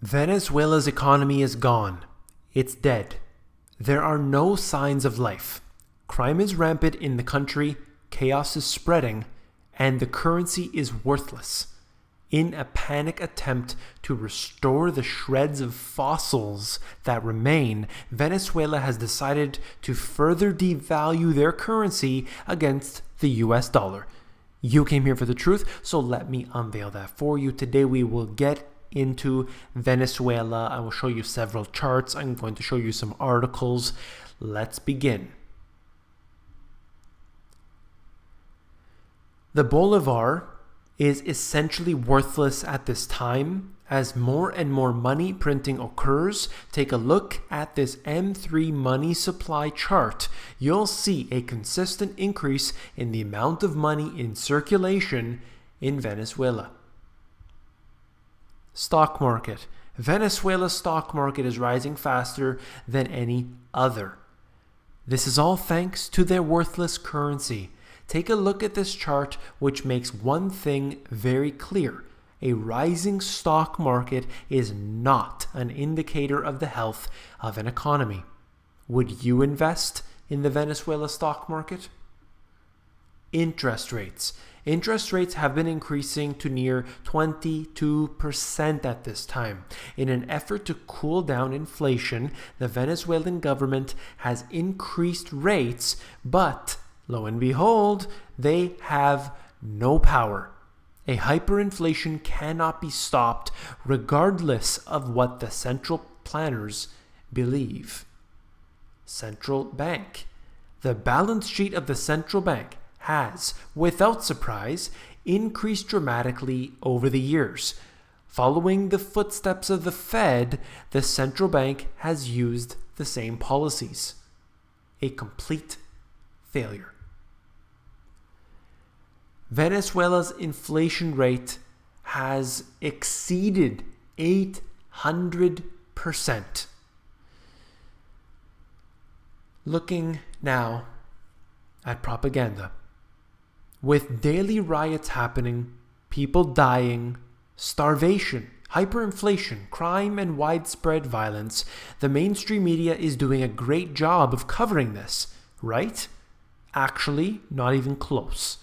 Venezuela's economy is gone. It's dead. There are no signs of life. Crime is rampant in the country, chaos is spreading, and the currency is worthless. In a panic attempt to restore the shreds of fossils that remain, Venezuela has decided to further devalue their currency against the US dollar. You came here for the truth, so let me unveil that for you. Today we will get into Venezuela. I will show you several charts. I'm going to show you some articles. Let's begin. The bolivar is essentially worthless at this time as more and more money printing occurs. Take a look at this M3 money supply chart. You'll see a consistent increase in the amount of money in circulation in Venezuela. Stock market. Venezuela's stock market is rising faster than any other. This is all thanks to their worthless currency. Take a look at this chart, which makes one thing very clear. A rising stock market is not an indicator of the health of an economy. Would you invest in the Venezuela stock market? Interest rates. Interest rates have been increasing to near 22% at this time. In an effort to cool down inflation, the Venezuelan government has increased rates, but lo and behold, they have no power. A hyperinflation cannot be stopped regardless of what the central planners believe. Central bank. The balance sheet of the central bank has, without surprise, increased dramatically over the years. Following the footsteps of the Fed, the central bank has used the same policies. A complete failure. Venezuela's inflation rate has exceeded 800%. Looking now at propaganda. With daily riots happening, people dying, starvation, hyperinflation, crime, and widespread violence, the mainstream media is doing a great job of covering this, right? Actually, not even close.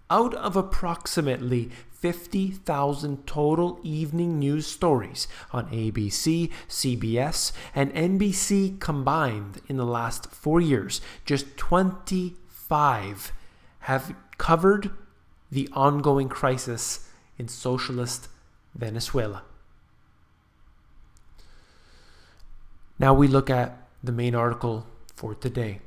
Out of approximately 50,000 total evening news stories on ABC, CBS, and NBC combined in the last 4 years, just 25 have covered the ongoing crisis in socialist Venezuela. Now we look at the main article for today.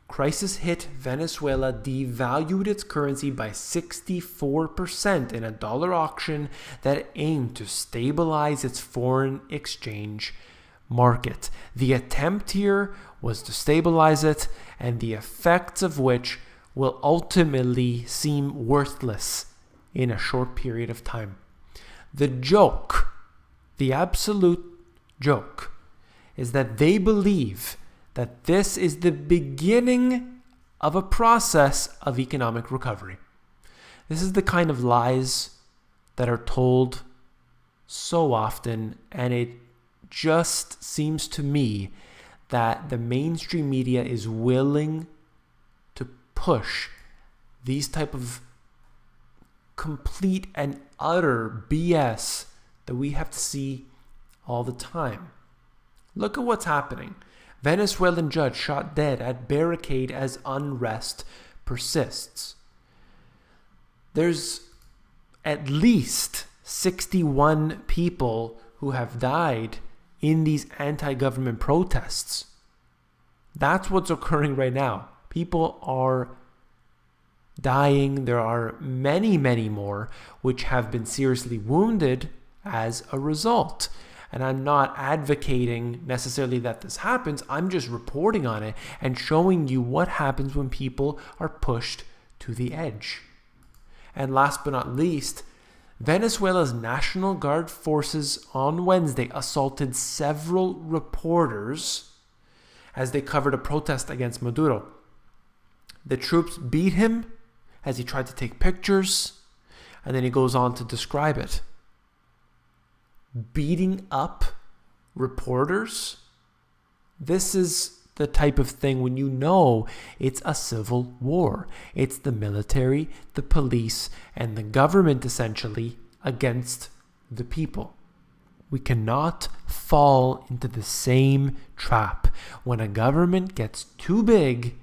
Crisis hit Venezuela devalued its currency by 64% in a dollar auction that aimed to stabilize its foreign exchange market. The attempt here was to stabilize it, and the effects of which will ultimately seem worthless in a short period of time. The joke, the absolute joke, is that they believe that this is the beginning of a process of economic recovery. This is the kind of lies that are told so often, and it just seems to me that the mainstream media is willing to push these type of complete and utter BS that we have to see all the time. Look at what's happening. Venezuelan judge shot dead at barricade as unrest persists. There's at least 61 people who have died in these anti-government protests. That's what's occurring right now. People are dying. There are many, many more which have been seriously wounded as a result. And I'm not advocating necessarily that this happens. I'm just reporting on it and showing you what happens when people are pushed to the edge. And last but not least, Venezuela's National Guard forces on Wednesday assaulted several reporters as they covered a protest against Maduro. The troops beat him as he tried to take pictures, and then he goes on to describe it. beating up reporters. This is the type of thing when you know it's a civil war. It's the military, the police, and the government essentially against the people. We cannot fall into the same trap. When a government gets too big,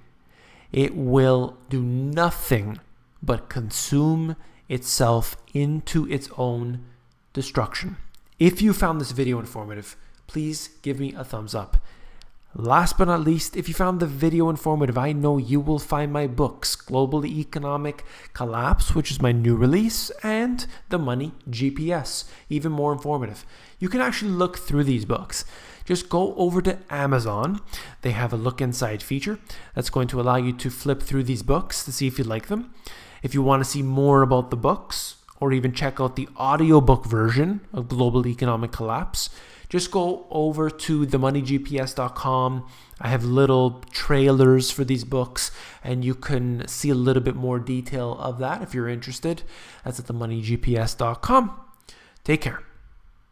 it will do nothing but consume itself into its own destruction. If you found this video informative, please give me a thumbs up. Last but not least, if you found the video informative, I know you will find my books, Global Economic Collapse, which is my new release, and The Money GPS, even more informative. You can actually look through these books. Just go over to Amazon. They have a look inside feature that's going to allow you to flip through these books to see if you like them. If you want to see more about the books, or even check out the audiobook version of Global Economic Collapse, just go over to themoneygps.com. I have little trailers for these books, and you can see a little bit more detail of that if you're interested. That's at themoneygps.com. Take care.